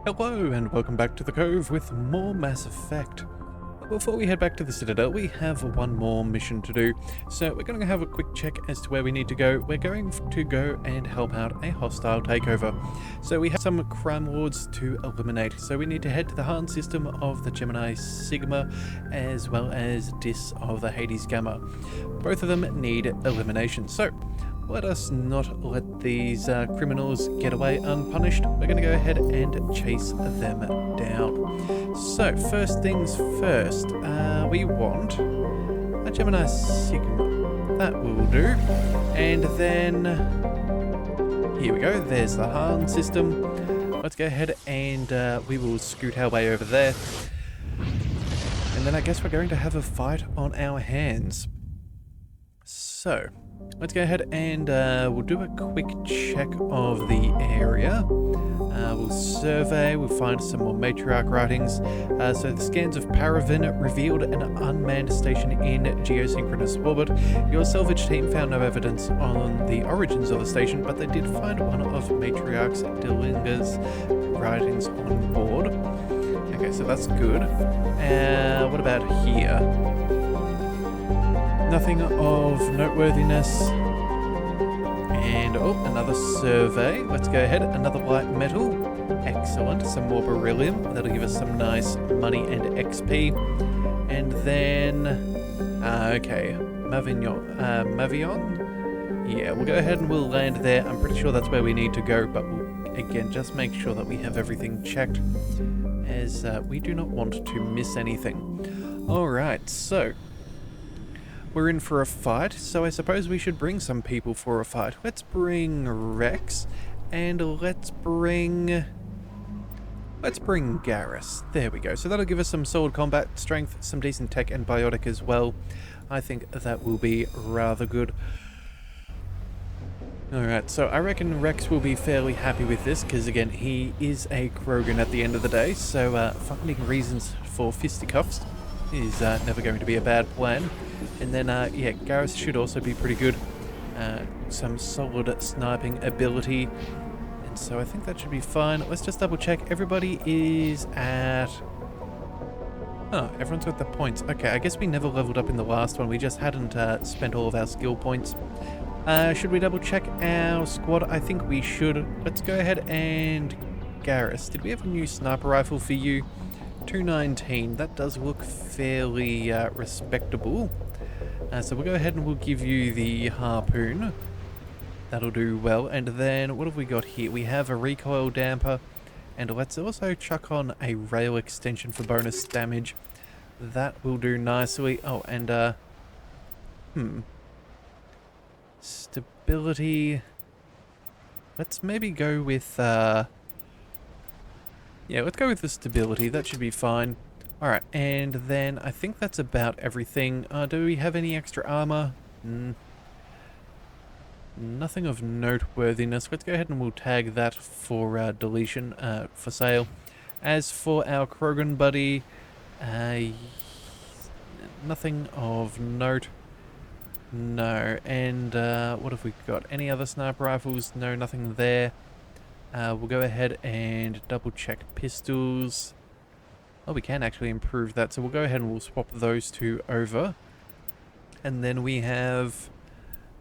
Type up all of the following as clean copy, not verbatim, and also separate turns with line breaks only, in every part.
Hello and welcome back to the Cove with more Mass Effect. Before we head back to the Citadel, we have one more mission to do. So we're going to have a quick check as to where we need to go. We're going to go and help out a hostile takeover. So we have some crime lords to eliminate. So we need to head to the Han system of the Gemini Sigma, as well as Dis of the Hades Gamma. Both of them need elimination. So let us not let these criminals get away unpunished. We're going to go ahead and chase them down. So, first things first, we want a Gemini Sigma. That will do. And then, here we go, there's the Han system. Let's go ahead and we will scoot our way over there. And then I guess we're going to have a fight on our hands. So, let's go ahead and we'll do a quick check of the area. We'll survey, we'll find some more matriarch writings. So the scans of Paraven revealed an unmanned station in geosynchronous orbit. Your salvage team found no evidence on the origins of the station, but they did find one of Matriarch Dillinger's writings on board. Okay, so that's good. What about here? Nothing of noteworthiness. And, oh, another survey. Let's go ahead. Another light metal. Excellent. Some more beryllium. That'll give us some nice money and XP. And then, okay, Mavion. Yeah, we'll go ahead and we'll land there. I'm pretty sure that's where we need to go, but we'll, again, just make sure that we have everything checked, as we do not want to miss anything. Alright, so we're in for a fight, so I suppose we should bring some people for a fight. Let's bring Rex, and let's bring Garrus. There we go. So that'll give us some solid combat strength, some decent tech and biotic as well. I think that will be rather good. Alright, so I reckon Rex will be fairly happy with this, because again, he is a Krogan at the end of the day, so finding reasons for fisticuffs is never going to be a bad plan. And then, yeah, Garrus should also be pretty good. Some solid sniping ability. And so I think that should be fine. Let's just double check. Everybody is at... Oh, everyone's got the points. Okay, I guess we never leveled up in the last one. We just hadn't spent all of our skill points. Should we double check our squad? I think we should. Let's go ahead and... Garrus, did we have a new sniper rifle for you? 219. That does look fairly respectable. So we'll go ahead and we'll give you the harpoon. That'll do well. And then what have we got here? We have a recoil damper. And let's also chuck on a rail extension for bonus damage. That will do nicely. Oh, and stability. Let's maybe go with yeah, let's go with the stability. That should be fine. Alright, and then I think that's about everything. Do we have any extra armor? Nothing of noteworthiness. Let's go ahead and we'll tag that for deletion, for sale. As for our Krogan buddy, nothing of note. No. And what have we got? Any other sniper rifles? No, nothing there. We'll go ahead and double check pistols. Oh, we can actually improve that, so we'll go ahead and we'll swap those two over. And then we have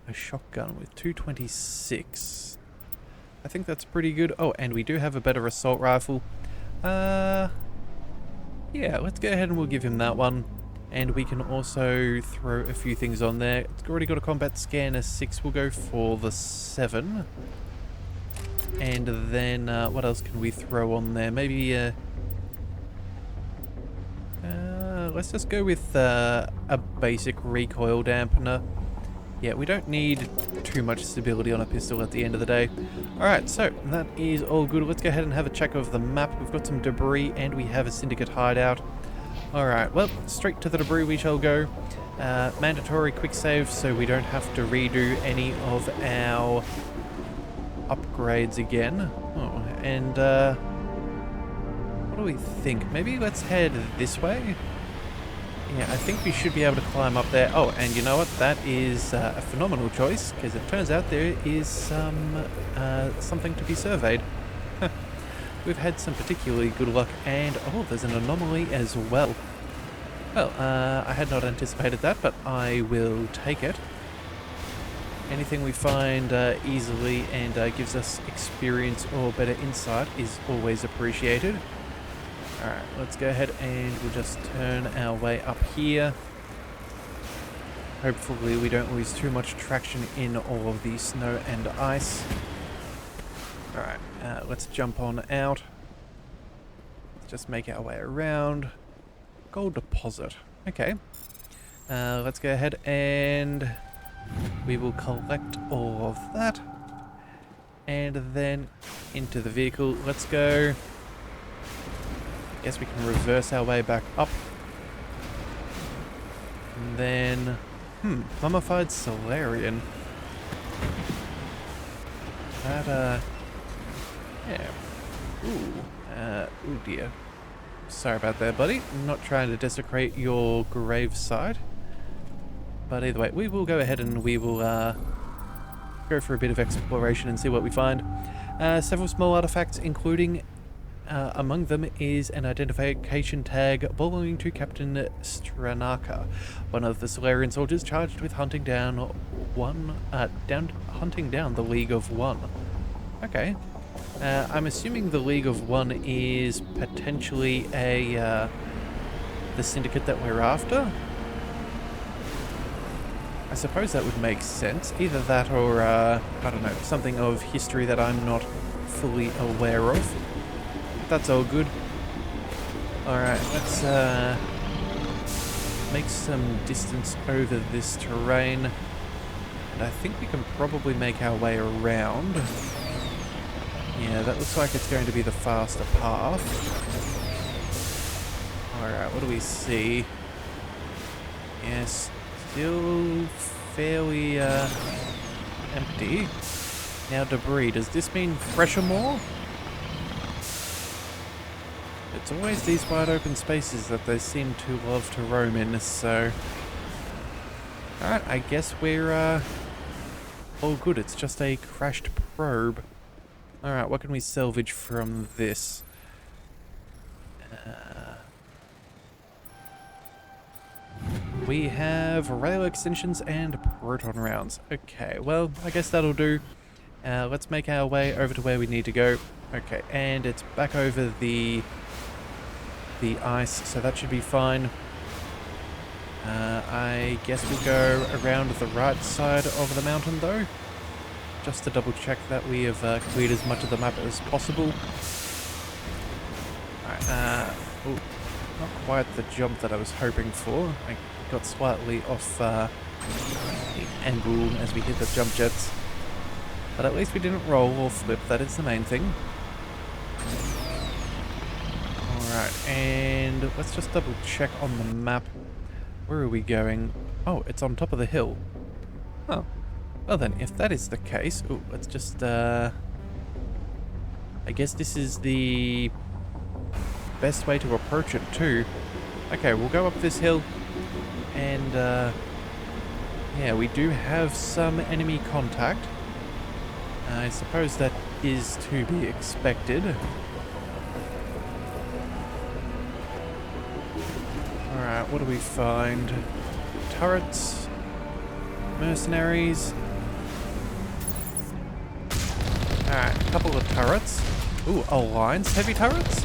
a shotgun with 226. I think that's pretty good. Oh, and we do have a better assault rifle. Yeah, let's go ahead and we'll give him that one. And we can also throw a few things on there. It's already got a combat scanner 6. We'll go for the 7. And then, what else can we throw on there? Maybe, let's just go with a basic recoil dampener. Yeah, we don't need too much stability on a pistol at the end of the day. Alright, so that is all good. Let's go ahead and have a check of the map. We've got some debris and we have a syndicate hideout. Alright, well, straight to the debris we shall go. Mandatory quick save so we don't have to redo any of our upgrades again. Oh, and what do we think? Maybe let's head this way? Yeah, I think we should be able to climb up there. Oh, and you know what? That is a phenomenal choice, because it turns out there is something to be surveyed. we've had some particularly good luck, and oh, there's an anomaly as well. Well, I had not anticipated that, but I will take it. Anything we find easily and gives us experience or better insight is always appreciated. Alright, let's go ahead and we'll just turn our way up here. Hopefully we don't lose too much traction in all of the snow and ice. Alright, let's jump on out. Let's just make our way around. Gold deposit. Okay. Let's go ahead and we will collect all of that. And then into the vehicle. Let's go. Guess we can reverse our way back up. And then... mummified Solarian. That, yeah. Ooh, dear. Sorry about that, buddy. I'm not trying to desecrate your gravesite. But either way, we will go ahead and we will go for a bit of exploration and see what we find. Several small artifacts, including among them is an identification tag belonging to Captain Stranaka, one of the Solarian soldiers charged with hunting down the League of One. Okay. I'm assuming the League of One is potentially the syndicate that we're after. I suppose that would make sense. Either that or, I don't know, something of history that I'm not fully aware of. That's all good. Alright, let's make some distance over this terrain. And I think we can probably make our way around. Yeah, that looks like it's going to be the faster path. Alright, what do we see? Yes, still fairly empty. Now debris, does this mean fresher more? It's always these wide open spaces that they seem to love to roam in, so... Alright, I guess we're all good. It's just a crashed probe. Alright, what can we salvage from this? We have rail extensions and proton rounds. Okay, well, I guess that'll do. Let's make our way over to where we need to go. Okay, and it's back over the ice, so that should be fine. I guess we'll go around the right side of the mountain though, just to double check that we have cleared as much of the map as possible. Alright, ooh, not quite the jump that I was hoping for. I got slightly off the angle as we hit the jump jets. But at least we didn't roll or flip, that is the main thing. Alright, and let's just double check on the map. Where are we going? Oh, it's on top of the hill. Oh. Well then, if that is the case... Ooh, let's just, I guess this is the best way to approach it too. Okay, we'll go up this hill. And, yeah, we do have some enemy contact. I suppose that is to be expected. Alright, what do we find? Turrets. Mercenaries. Alright, a couple of turrets. Ooh, alliance heavy turrets?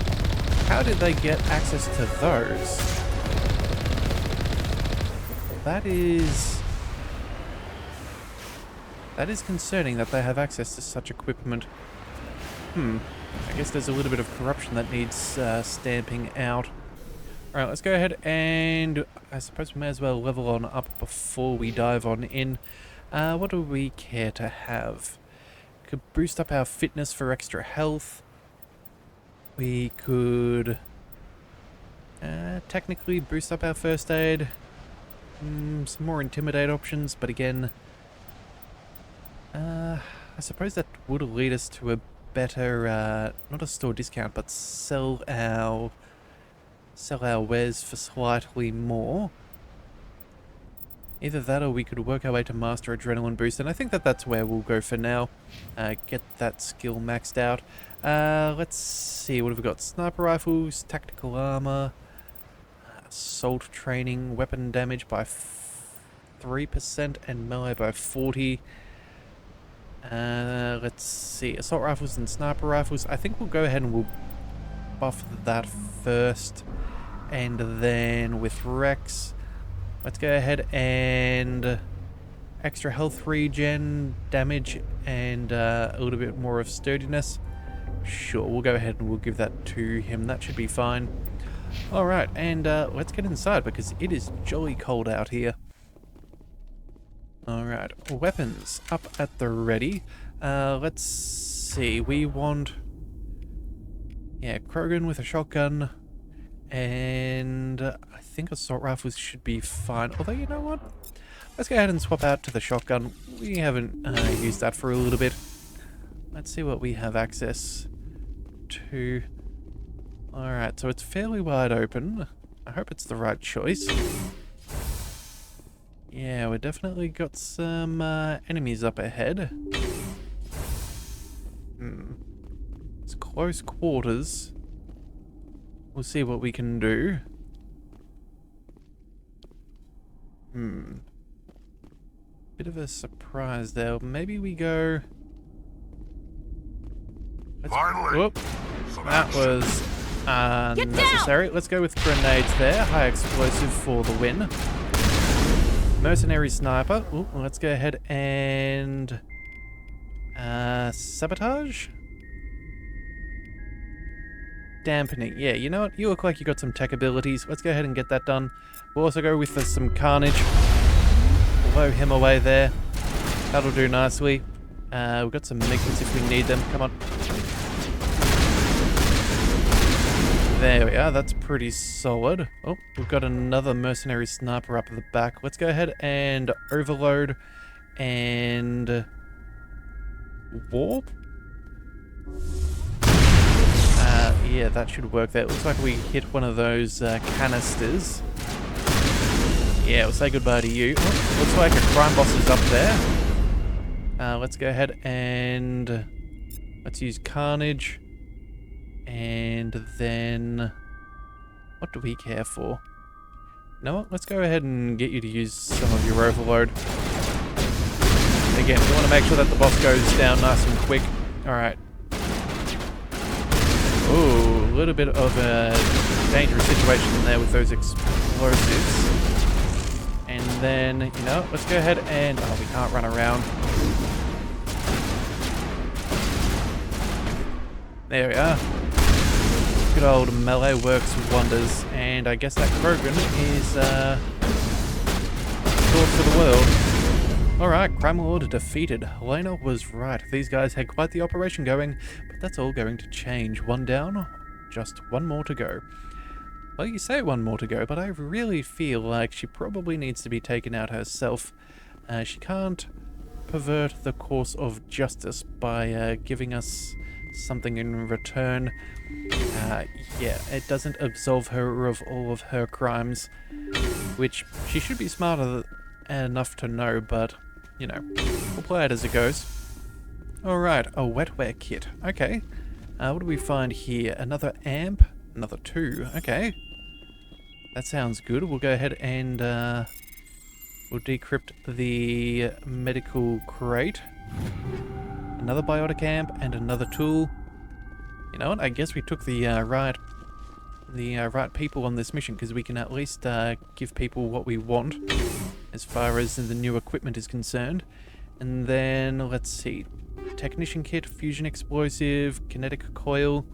How did they get access to those? That is concerning that they have access to such equipment. I guess there's a little bit of corruption that needs stamping out. Alright, let's go ahead and I suppose we may as well level on up before we dive on in. What do we care to have? Could boost up our fitness for extra health. We could technically boost up our first aid. Some more intimidate options, but again, I suppose that would lead us to a better, not a store discount, but sell our wares for slightly more. Either that or we could work our way to Master Adrenaline Boost, and I think that that's where we'll go for now. Get that skill maxed out. Let's see, what have we got? Sniper rifles, tactical armor, assault training, weapon damage by 3% and melee by 40. Let's see, assault rifles and sniper rifles. I think we'll go ahead and we'll buff that first, and then with Rex, let's go ahead and extra health regen, damage, and a little bit more of sturdiness. Sure, we'll go ahead and we'll give that to him. That should be fine. Alright, and let's get inside because it is jolly cold out here. Alright, weapons up at the ready. Let's see, we want... yeah, Krogan with a shotgun. And I think assault rifles should be fine. Although, you know what? Let's go ahead and swap out to the shotgun. We haven't used that for a little bit. Let's see what we have access to. Alright, so it's fairly wide open. I hope it's the right choice. Yeah, we definitely got some enemies up ahead. It's close quarters. We'll see what we can do. Bit of a surprise there. Maybe we go... Whoop. That was unnecessary. Let's go with grenades there. High explosive for the win. Mercenary sniper. Ooh, let's go ahead and... sabotage? Dampening. Yeah, you know what? You look like you got some tech abilities. Let's go ahead and get that done. We'll also go with some carnage. Blow him away there. That'll do nicely. We've got some migrants if we need them. Come on. There we are. That's pretty solid. Oh, we've got another mercenary sniper up at the back. Let's go ahead and overload and warp. Yeah, that should work there. It looks like we hit one of those canisters. Yeah, we'll say goodbye to you. Oh, looks like a crime boss is up there. Let's go ahead and let's use carnage. And then what do we care for? You know what? Let's go ahead and get you to use some of your overload. Again, we want to make sure that the boss goes down nice and quick. Alright. Ooh, a little bit of a dangerous situation there with those explosives. And then, you know, let's go ahead and... oh, we can't run around. There we are. Good old melee works wonders. And I guess that Krogan is, thought for the world. Alright, Crime Lord defeated. Helena was right. These guys had quite the operation going, but that's all going to change. One down, just one more to go. Well, you say one more to go, but I really feel like she probably needs to be taken out herself. She can't pervert the course of justice by giving us something in return. Yeah, it doesn't absolve her of all of her crimes, which she should be smarter enough to know, but, you know, we'll play it as it goes. Alright, a wetware kit. Okay. What do we find here? Another amp? Another 2. Okay. That sounds good. We'll go ahead and we'll decrypt the medical crate. Another biotic amp and another tool. You know what? I guess we took the right people on this mission, because we can at least give people what we want as far as the new equipment is concerned. And then let's see, technician kit, fusion explosive, kinetic coil.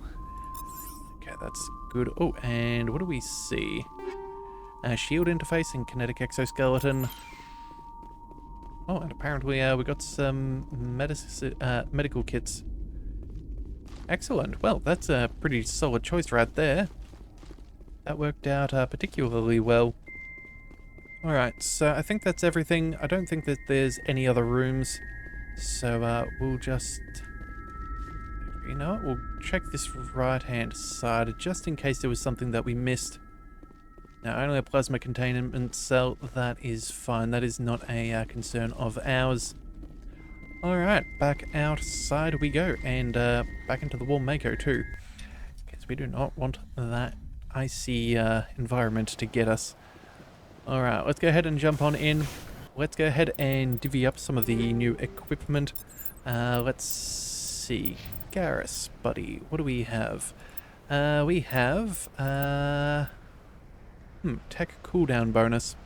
Okay, that's good. Oh, and what do we see? Shield interface and kinetic exoskeleton. Oh, and apparently we got some medical kits. Excellent. Well, that's a pretty solid choice right there. That worked out particularly well. Alright, so I think that's everything. I don't think that there's any other rooms. So we'll just... you know what? We'll check this right-hand side just in case there was something that we missed. Now, only a plasma containment cell. That is fine. That is not a concern of ours. Alright, back outside we go. And back into the warm Mako too. Because we do not want that icy environment to get us. Alright, let's go ahead and jump on in. Let's go ahead and divvy up some of the new equipment. Let's see. Garrus, buddy. What do we have? We have... tech cooldown bonus.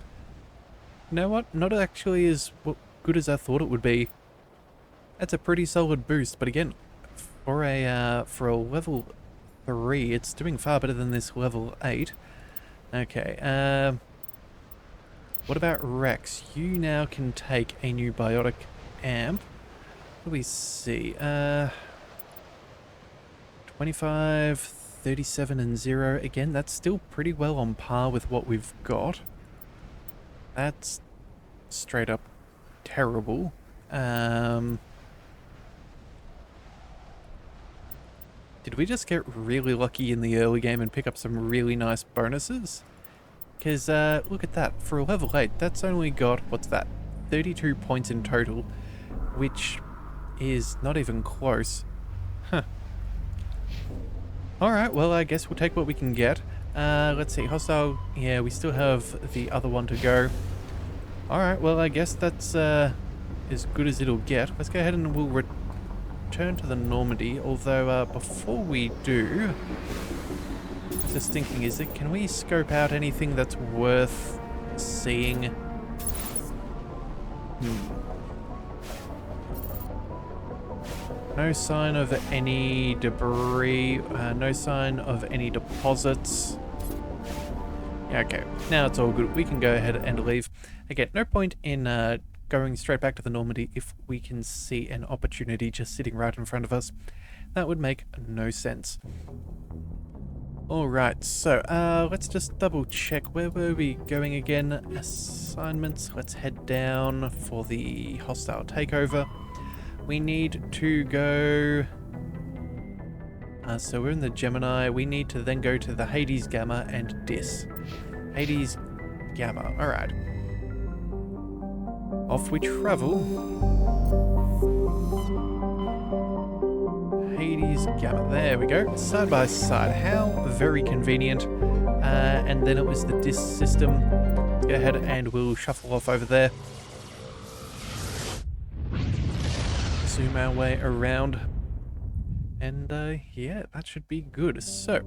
You know what? Not actually as good as I thought it would be. That's a pretty solid boost, but again, for a level 3, it's doing far better than this level 8. Okay, what about Rex? You now can take a new biotic amp. What do we see? 25, 37 and 0. Again, that's still pretty well on par with what we've got. That's straight up terrible. Did we just get really lucky in the early game and pick up some really nice bonuses? Because, look at that. For a level 8, that's only got, what's that? 32 points in total, which is not even close. Huh. Alright, well, I guess we'll take what we can get. Let's see. Hostile, yeah, we still have the other one to go. Alright, well, I guess that's as good as it'll get. Let's go ahead and we'll return to the Normandy, although before we do, just thinking, can we scope out anything that's worth seeing? No sign of any debris, no sign of any deposits. Yeah, okay, now it's all good. We can go ahead and leave. Again, no point in going straight back to the Normandy if we can see an opportunity just sitting right in front of us. That would make no sense. Alright, so let's just double check. Where were we going again? Assignments. Let's head down for the hostile takeover. We need to go... so we're in the Gemini. We need to then go to the Hades Gamma and Dis. Hades Gamma. Alright. Off we travel. Hades Gamma. There we go. Side by side. How very convenient. And then it was the Dis system. Let's go ahead and we'll shuffle off over there. Zoom our way around. And yeah, that should be good. So,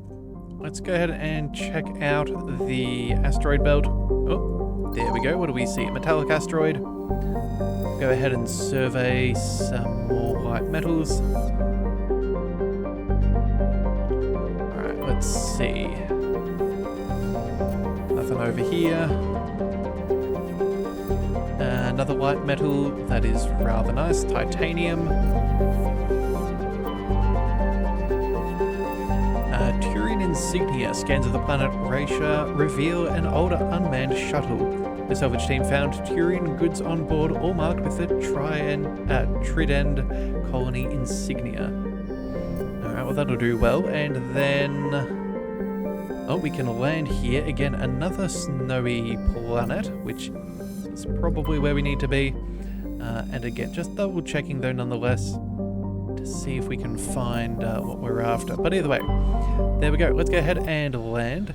let's go ahead and check out the asteroid belt. Oh, there we go. What do we see? A metallic asteroid. Go ahead and survey some more light metals. Alright, let's see. Nothing over here. Another light metal that is rather nice. Titanium. Turing insignia. Scans of the planet Raisha reveal an older unmanned shuttle. The salvage team found Turing goods on board, all marked with the Trident colony insignia. Alright, well that'll do well. And then... oh, we can land here. Again, another snowy planet, which is probably where we need to be. And again, just double checking though nonetheless, to see if we can find what we're after. But either way, there we go. Let's go ahead and land.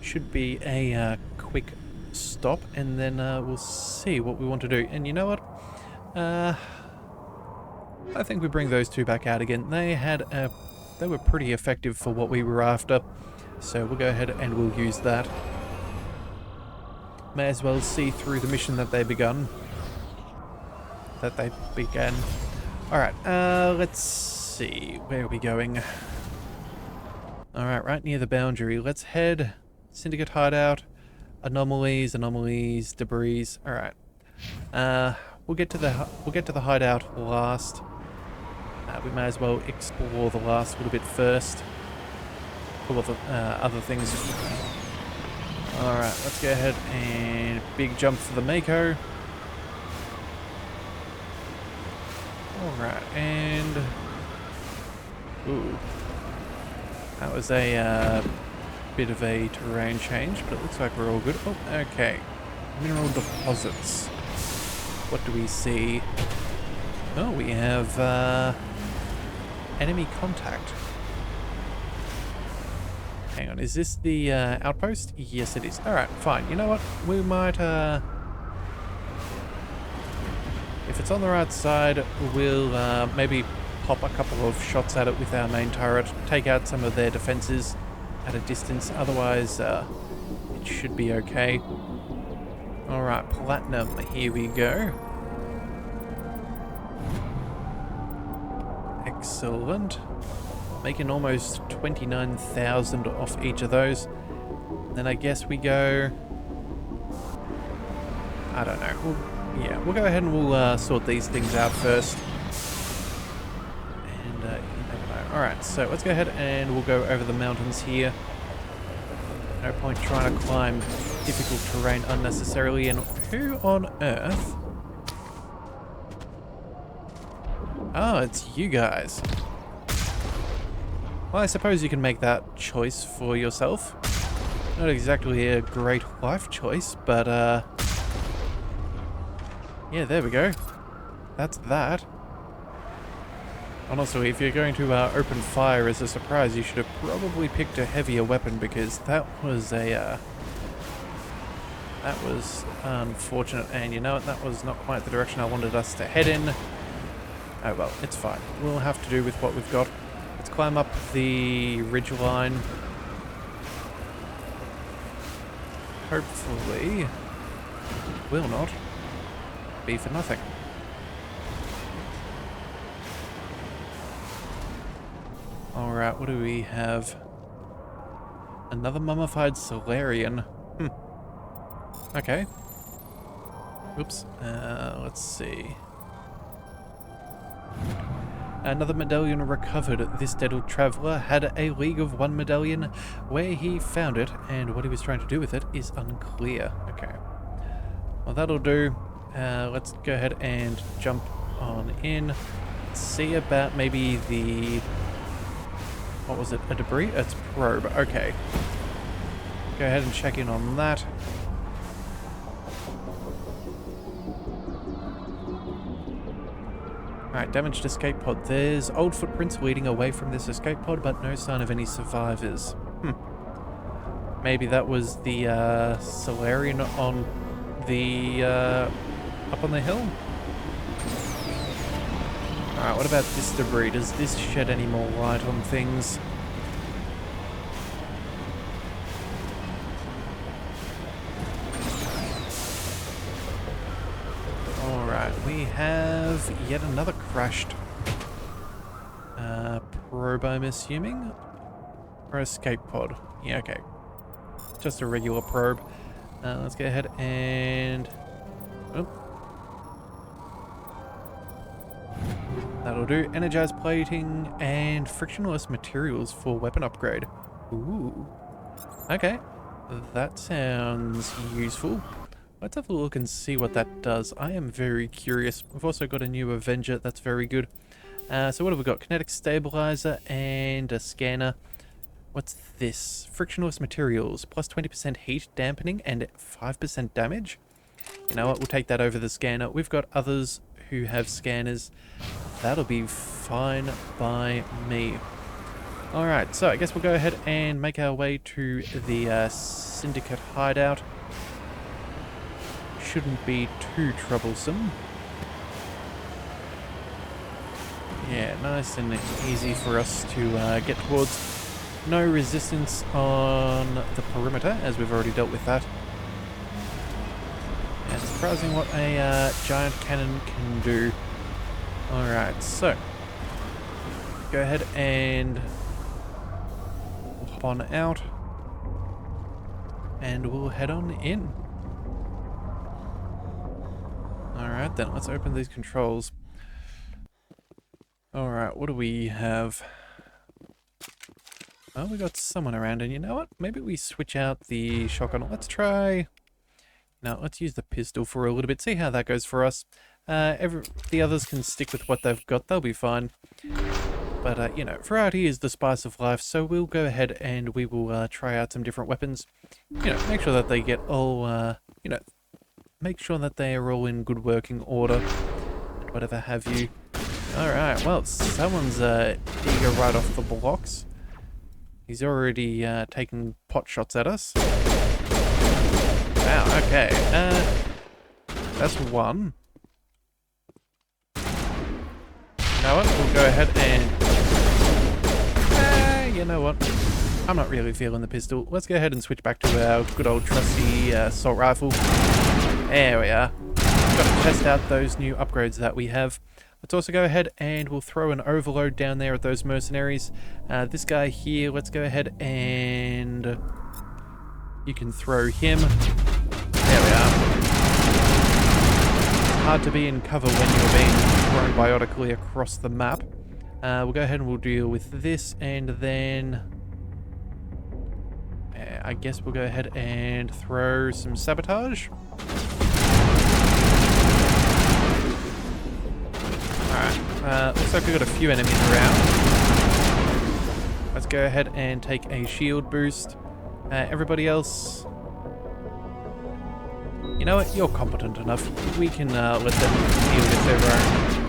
Should be a quick stop, and then we'll see what we want to do. And you know what? I think we bring those two back out again. They were pretty effective for what we were after. So we'll go ahead and we'll use that. May as well see through the mission that they began. Alright, let's see. Where are we going? Alright, right near the boundary. Let's head. Syndicate hideout. Anomalies, debris. Alright. We'll get to the hideout last. We may as well explore the last little bit first. Pull off other things. Alright, let's go ahead and big jump for the Mako. Alright, and... ooh. That was a bit of a terrain change, but it looks like we're all good. Oh, okay. Mineral deposits. What do we see? Oh, we have enemy contact. Hang on, is this the outpost? Yes, it is. Alright, fine. You know what? We might, if it's on the right side, we'll maybe pop a couple of shots at it with our main turret, take out some of their defenses at a distance. Otherwise, it should be okay. Alright, platinum. Here we go. Excellent. Making almost 29,000 off each of those. Then I guess we go... I don't know. We'll go ahead and we'll sort these things out first. And you never know. Alright, so let's go ahead and we'll go over the mountains here. No point trying to climb difficult terrain unnecessarily. And who on earth? Oh, it's you guys. Well, I suppose you can make that choice for yourself. Not exactly a great life choice, but yeah, there we go. That's that. Honestly, if you're going to open fire as a surprise, you should have probably picked a heavier weapon, because that was a that was unfortunate, and you know what, that was not quite the direction I wanted us to head in. Oh well, it's fine. We'll have to do with what we've got. Let's climb up the ridge line. Hopefully, will not be for nothing. Alright, what do we have? Another mummified Solarian. Okay. Oops. Let's see. Another medallion recovered. This dead traveller had a League of One medallion. Where he found it and what he was trying to do with it is unclear. Okay. Well, that'll do. Let's go ahead and jump on in. See about maybe the... What was it? A debris? It's probe. Okay. Go ahead and check in on that. Alright, damaged escape pod. There's old footprints leading away from this escape pod, but no sign of any survivors. Maybe that was the Solarian on the up on the hill? Alright, what about this debris? Does this shed any more light on things? We have yet another crashed probe, I'm assuming, or escape pod. Yeah, okay, just a regular probe. Let's go ahead and that'll do. Energized plating and frictionless materials for weapon upgrade. Ooh, okay, that sounds useful. Let's have a look and see what that does. I am very curious. We've also got a new Avenger. That's very good. So what have we got? Kinetic stabilizer and a scanner. What's this? Frictionless materials. Plus 20% heat dampening and 5% damage. You know what? We'll take that over the scanner. We've got others who have scanners. That'll be fine by me. Alright, so I guess we'll go ahead and make our way to the syndicate hideout. Shouldn't be too troublesome. Yeah, nice and easy for us to get towards. No resistance on the perimeter, as we've already dealt with that. And surprising what a giant cannon can do. Alright, so go ahead and hop on out, and we'll head on in. Alright then, let's open these controls. Alright, what do we have? Oh, we got someone around, and you know what? Maybe we switch out the shotgun. Let's try... No, let's use the pistol for a little bit, see how that goes for us. The others can stick with what they've got, they'll be fine. But, you know, variety is the spice of life, so we'll go ahead and we will try out some different weapons. You know, make sure that they get all, you know, make sure that they are all in good working order, and whatever have you. Alright, well, someone's eager right off the blocks. He's already taking pot shots at us. Wow, okay. That's one. You know what? We'll go ahead and... you know what? I'm not really feeling the pistol. Let's go ahead and switch back to our good old trusty assault rifle. There we are. Got to test out those new upgrades that we have. Let's also go ahead and we'll throw an overload down there at those mercenaries. This guy here, let's go ahead and... you can throw him. There we are. Hard to be in cover when you're being thrown biotically across the map. We'll go ahead and we'll deal with this, and then I guess we'll go ahead and throw some sabotage. Alright, looks like we've got a few enemies around. Let's go ahead and take a shield boost. Everybody else... you know what? You're competent enough. We can let them deal with their own.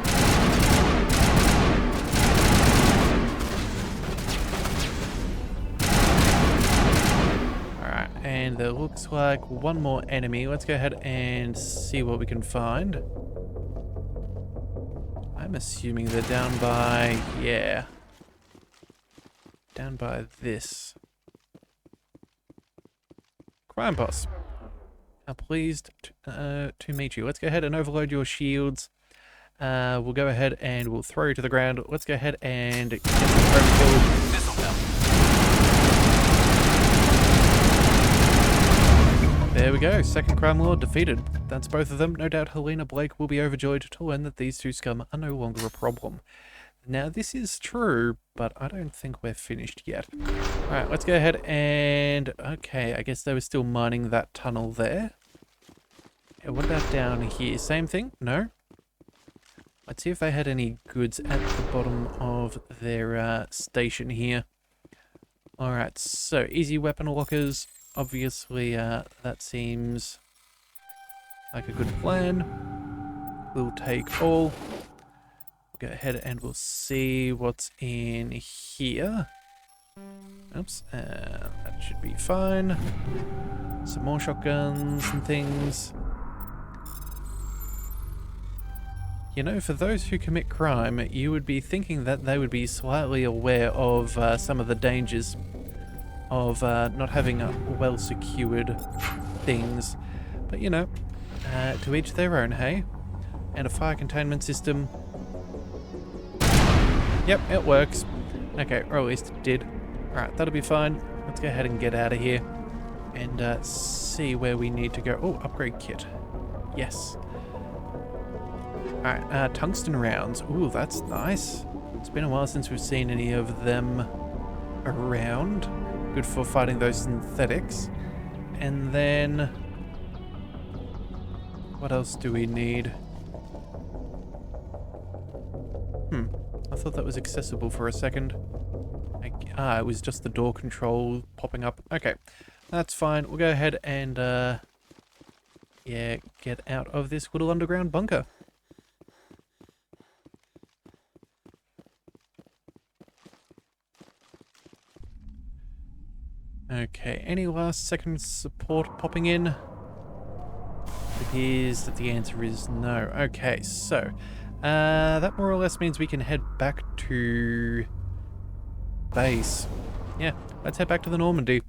Alright, and there looks like one more enemy. Let's go ahead and see what we can find. I'm assuming they're down by... yeah. Down by this. Crime boss. Pleased to meet you. Let's go ahead and overload your shields. We'll go ahead and we'll throw you to the ground. Let's go ahead and get some overkill. This'll help. There we go. Second crime lord defeated. That's both of them. No doubt Helena Blake will be overjoyed to learn that these two scum are no longer a problem. Now, this is true, but I don't think we're finished yet. Alright, let's go ahead and... okay, I guess they were still mining that tunnel there. What about down here? Same thing? No? Let's see if they had any goods at the bottom of their station here. Alright, so easy weapon lockers. Obviously, that seems like a good plan. We'll take all. Go ahead and we'll see what's in here. Oops, that should be fine. Some more shotguns and things. You know, for those who commit crime, you would be thinking that they would be slightly aware of some of the dangers of not having well-secured things. But, you know, to each their own, hey? And a fire containment system. Yep, it works. Okay, or at least it did. Alright, that'll be fine. Let's go ahead and get out of here. And see where we need to go. Oh, upgrade kit. Yes. Alright, tungsten rounds. Ooh, that's nice. It's been a while since we've seen any of them around. Good for fighting those synthetics. And then... what else do we need? I thought that was accessible for a second. It was just the door control popping up. Okay, that's fine. We'll go ahead and, yeah, get out of this little underground bunker. Okay, any last second support popping in? It appears that the answer is no. Okay, so... that more or less means we can head back to base. Yeah, let's head back to the Normandy.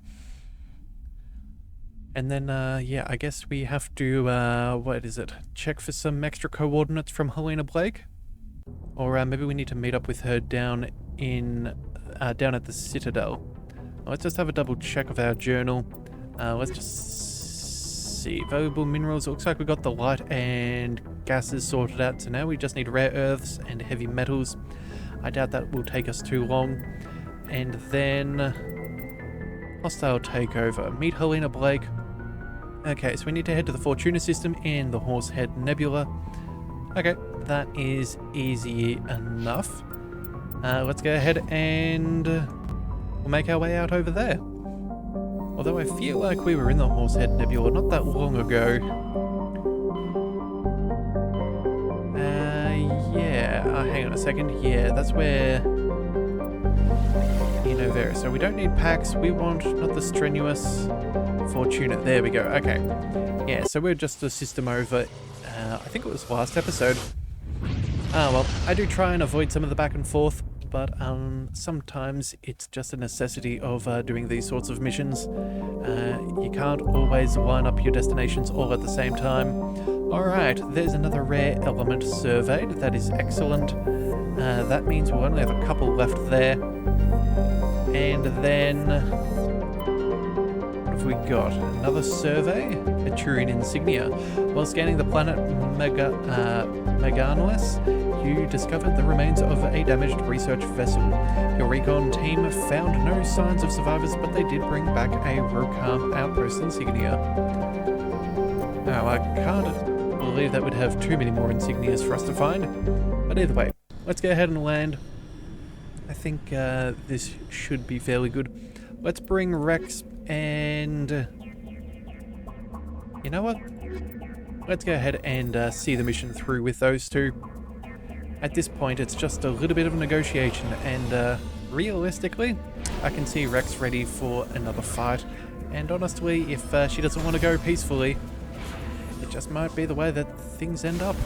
And then, yeah, I guess we have to, what is it? Check for some extra coordinates from Helena Blake? Or maybe we need to meet up with her down in, down at the Citadel. Let's just have a double check of our journal. Let's just see. Valuable minerals. It looks like we got the light and gases sorted out. So now we just need rare earths and heavy metals. I doubt that will take us too long. And then... hostile takeover. Meet Helena Blake. Okay, so we need to head to the Fortuna system and the Horsehead Nebula. Okay, that is easy enough. Let's go ahead and we'll make our way out over there. Although I feel like we were in the Horsehead Nebula not that long ago. Yeah. Hang on a second. Yeah, that's where... There. So we don't need packs. We want not the strenuous Fortuna. There we go. Okay. Yeah, so we're just a system over. I think it was last episode. Well, I do try and avoid some of the back and forth, but sometimes it's just a necessity of doing these sorts of missions. You can't always line up your destinations all at the same time. Alright, there's another rare element surveyed. That is excellent. That means we'll only have a couple left there. And then, what have we got? Another survey, a Turian insignia. While scanning the planet Meganolis, you discovered the remains of a damaged research vessel. Your recon team found no signs of survivors, but they did bring back a Rokam outpost insignia. Now, I can't believe that would have too many more insignias for us to find, but either way, let's go ahead and land. I think this should be fairly good. Let's bring Rex and... You know what? Let's go ahead and see the mission through with those two. At this point, it's just a little bit of a negotiation, and realistically, I can see Rex ready for another fight. And honestly, if she doesn't want to go peacefully, it just might be the way that things end up.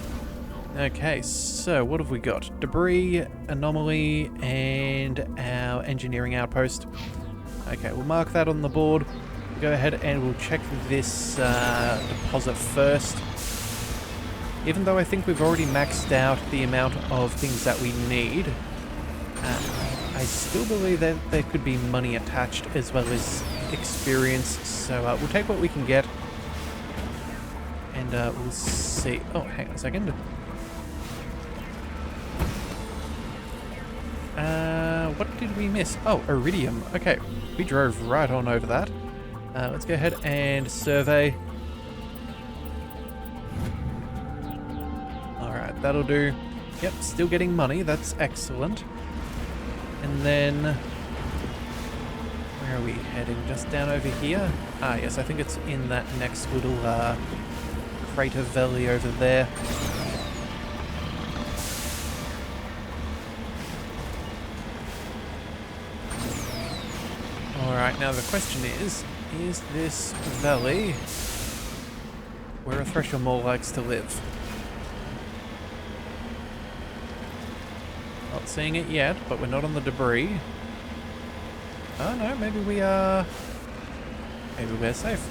Okay, so what have we got? Debris, anomaly, and our engineering outpost. Okay, we'll mark that on the board. Go ahead and we'll check this deposit first. Even though I think we've already maxed out the amount of things that we need, I still believe that there could be money attached as well as experience. So we'll take what we can get. And we'll see. Oh, hang on a second. What did we miss? Oh, iridium. Okay, we drove right on over that. Let's go ahead and survey. Alright, that'll do. Yep, still getting money. That's excellent. And then... where are we heading? Just down over here? Ah, yes, I think it's in that next little crater valley over there. Alright, now the question is this valley where a Thresher Maw likes to live? Not seeing it yet, but we're not on the debris. Oh no, maybe we are... maybe we're safe.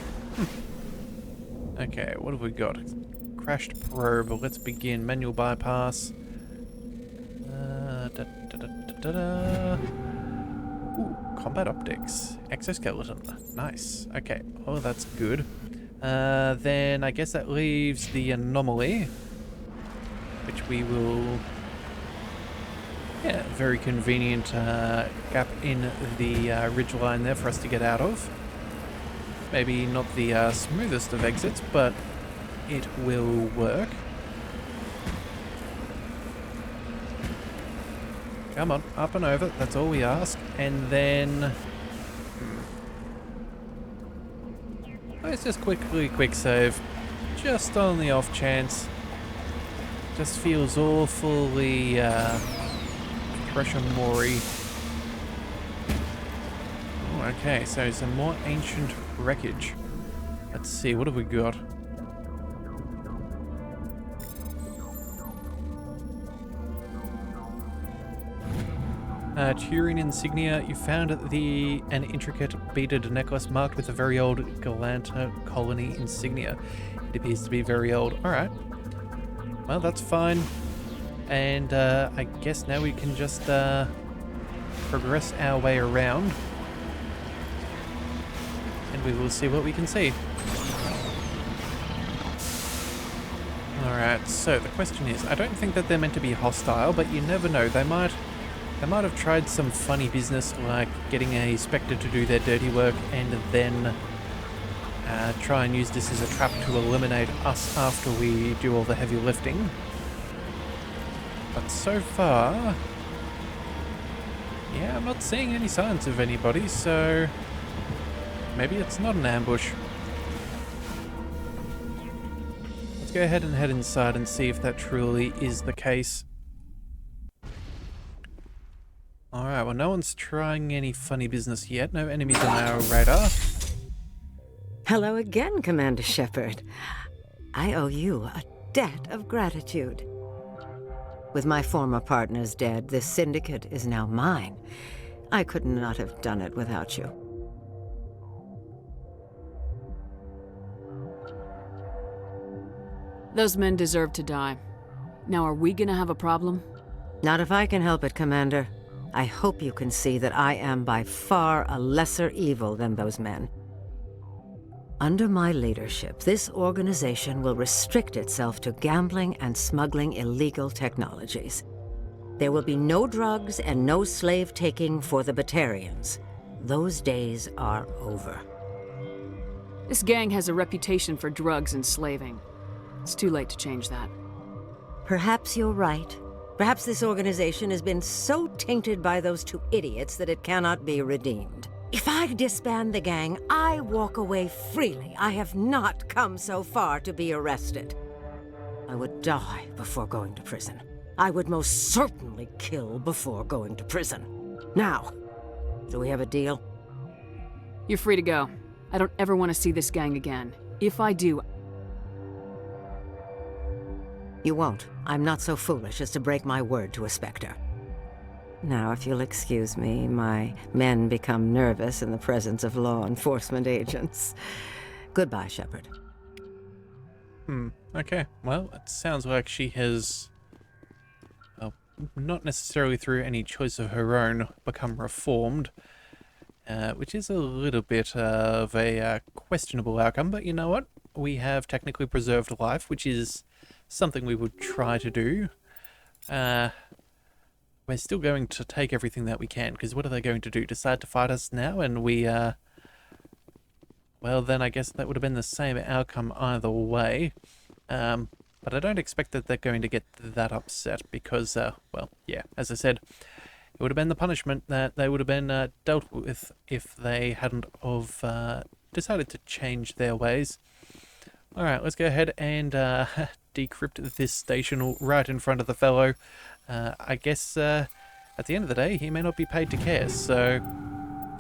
Okay, what have we got? Crashed probe, let's begin. Manual bypass. Ooh, combat optics. Exoskeleton. Nice. Okay. Oh, that's good. Then I guess that leaves the anomaly, which we will... yeah, very convenient gap in the ridgeline there for us to get out of. Maybe not the smoothest of exits, but it will work. Come on, up and over. That's all we ask. And then... let's just quick save. Just on the off chance. Just feels awfully Thresher Maw-y. Oh, okay, so some more ancient wreckage. Let's see, what have we got? Turian insignia. You found an intricate beaded necklace marked with a very old Galanta colony insignia. It appears to be very old. Alright. Well, that's fine. And I guess now we can just progress our way around. And we will see what we can see. Alright, so the question is, I don't think that they're meant to be hostile, but you never know. They might have tried some funny business, like getting a Spectre to do their dirty work and then try and use this as a trap to eliminate us after we do all the heavy lifting. But so far, Yeah, I'm not seeing any signs of anybody, so maybe it's not an ambush. Let's go ahead and head inside and see if that truly is the case. Alright, well, no one's trying any funny business yet. No enemies on our radar.
Hello again, Commander Shepard. I owe you a debt of gratitude. With my former partners dead, this syndicate is now mine. I could not have done it without you.
Those men deserve to die. Now, are we gonna have a problem?
Not if I can help it, Commander. I hope you can see that I am by far a lesser evil than those men. Under my leadership, this organization will restrict itself to gambling and smuggling illegal technologies. There will be no drugs and no slave-taking for the Batarians. Those days are over.
This gang has a reputation for drugs and slaving. It's too late to change that.
Perhaps you're right. Perhaps this organization has been so tainted by those two idiots that it cannot be redeemed. If I disband the gang, I walk away freely. I have not come so far to be arrested. I would die before going to prison. I would most certainly kill before going to prison. Now, do we have a deal?
You're free to go. I don't ever want to see this gang again. If I do...
You won't. I'm not so foolish as to break my word to a Spectre. Now, if you'll excuse me, my men become nervous in the presence of law enforcement agents. Goodbye, Shepard.
Okay. Well, it sounds like she has, not necessarily through any choice of her own, become reformed. Which is a little bit of a questionable outcome, but you know what? We have technically preserved life, which is something we would try to do. We're still going to take everything that we can, because what are they going to do? Decide to fight us now? And we, well, then I guess that would have been the same outcome either way. But I don't expect that they're going to get that upset, because, well, yeah, as I said, it would have been the punishment that they would have been dealt with if they hadn't of decided to change their ways. Alright, let's go ahead and decrypt this station right in front of the fellow. I guess at the end of the day, he may not be paid to care, so...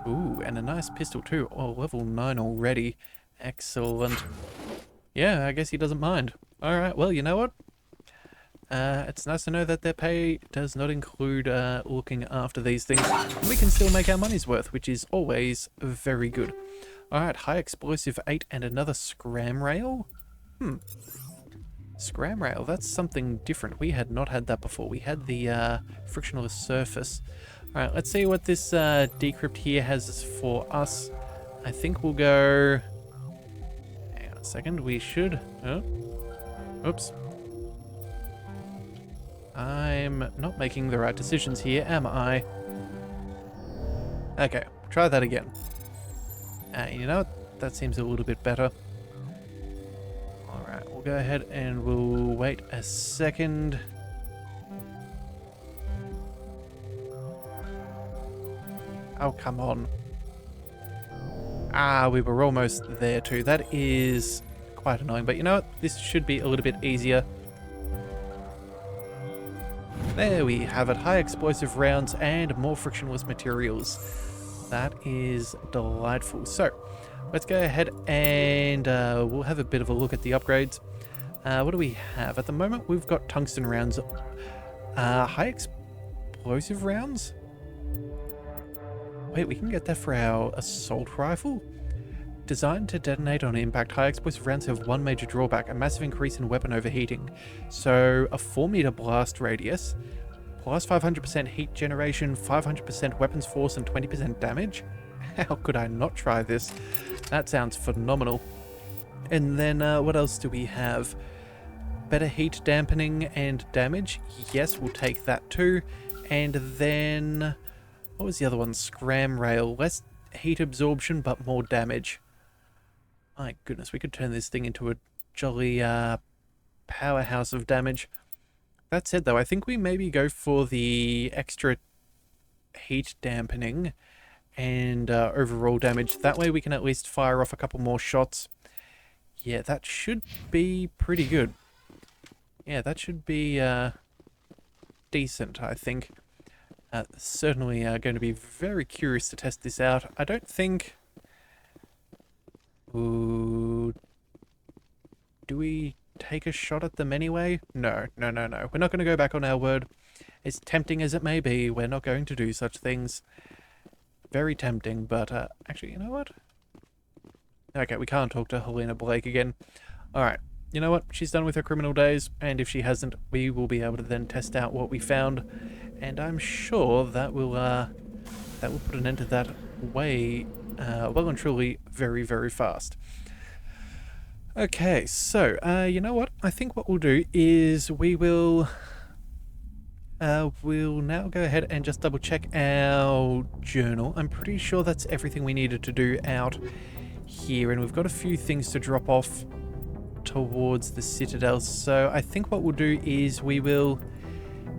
Ooh, and a nice pistol too. Oh, level 9 already. Excellent. Yeah, I guess he doesn't mind. Alright, well, you know what? It's nice to know that their pay does not include looking after these things. We can still make our money's worth, which is always very good. Alright, high explosive 8 and another scram rail? Scram rail, that's something different. We had not had that before. We had the frictionless surface. Alright, let's see what this decrypt here has for us. I think we'll go... Hang on a second, we should... Oh. Oops. I'm not making the right decisions here, am I? Okay, try that again. You know what? That seems a little bit better. Alright, we'll go ahead and we'll wait a second. Oh, come on. Ah, we were almost there too. That is quite annoying, but you know what? This should be a little bit easier. There we have it. High explosive rounds and more frictionless materials. That is delightful. So, let's go ahead and we'll have a bit of a look at the upgrades. What do we have? At the moment, we've got tungsten rounds. High explosive rounds? Wait, we can get that for our assault rifle? Designed to detonate on impact, high explosive rounds have one major drawback, a massive increase in weapon overheating. So, a 4-meter blast radius, plus 500% heat generation, 500% weapons force, and 20% damage? How could I not try this? That sounds phenomenal. And then, what else do we have? Better heat dampening and damage? Yes, we'll take that too. And then... what was the other one? Scram rail. Less heat absorption, but more damage. My goodness, we could turn this thing into a jolly powerhouse of damage. That said, though, I think we maybe go for the extra heat dampening and overall damage. That way we can at least fire off a couple more shots. Yeah, that should be pretty good. Yeah, that should be decent, I think. Certainly going to be very curious to test this out. I don't think... Ooh, do we take a shot at them anyway? No. We're not going to go back on our word. As tempting as it may be, we're not going to do such things. Very tempting, but actually, you know what? Okay, we can't talk to Helena Blake again. Alright, you know what? She's done with her criminal days, and if she hasn't, we will be able to then test out what we found. And I'm sure that will put an end to that way, well and truly, very, very fast. Okay, so, you know what? I think what we'll do is we'll now go ahead and just double check our journal. I'm pretty sure that's everything we needed to do out here, and we've got a few things to drop off towards the Citadel. So I think what we'll do is we'll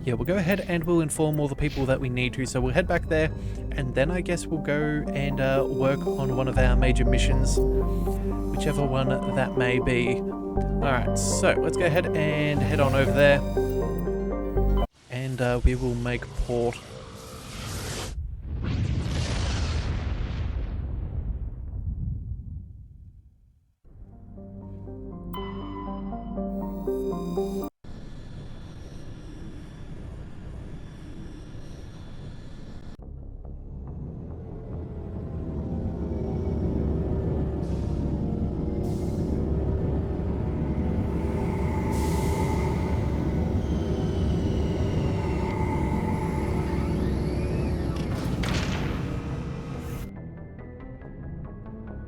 go ahead and we'll inform all the people that we need to. So we'll head back there, and then I guess we'll go and work on one of our major missions, whichever one that may be. Alright, so let's go ahead and head on over there, and we will make port.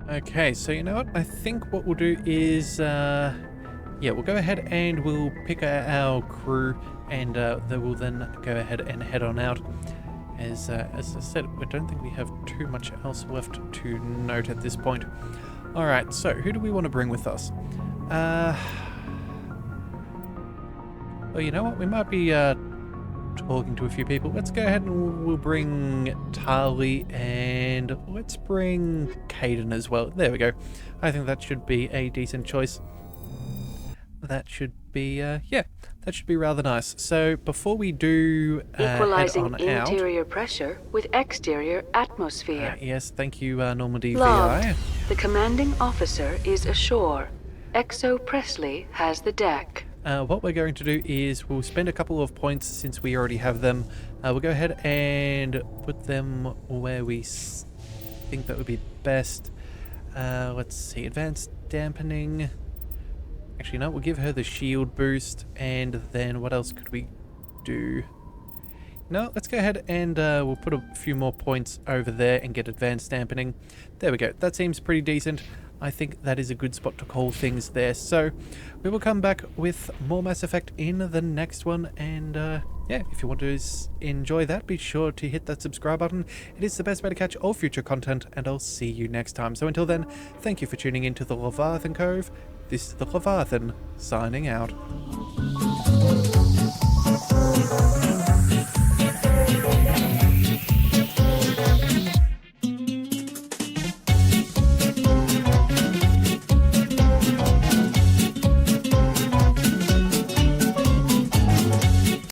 Okay, so you know what? I think what we'll do is, we'll go ahead and we'll pick our crew, and they will then go ahead and head on out. As I said, I don't think we have too much else left to note at this point. Alright, so who do we want to bring with us? Well, you know what? We might be talking to a few people. Let's go ahead and we'll bring Tali, and let's bring Caden as well. There we go. I think that should be a decent choice. That should be, that should be rather nice. So before we do
equalizing
head on
interior
out,
pressure with exterior atmosphere.
yes, thank you, Normandy
Logged.
VI.
The commanding officer is ashore. Exo Presley has the deck.
What we're going to do is we'll spend a couple of points since we already have them. We'll go ahead and put them where we think that would be best. Let's see, advanced dampening. Actually, no, we'll give her the shield boost, and then what else could we do? No, let's go ahead and we'll put a few more points over there and get advanced dampening. There we go. That seems pretty decent. I think that is a good spot to call things there. So we will come back with more Mass Effect in the next one, and if you want to enjoy that, be sure to hit that subscribe button. It is the best way to catch all future content, and I'll see you next time. So until then, thank you for tuning into the Leviathan Cove. This is the Leviathan signing out.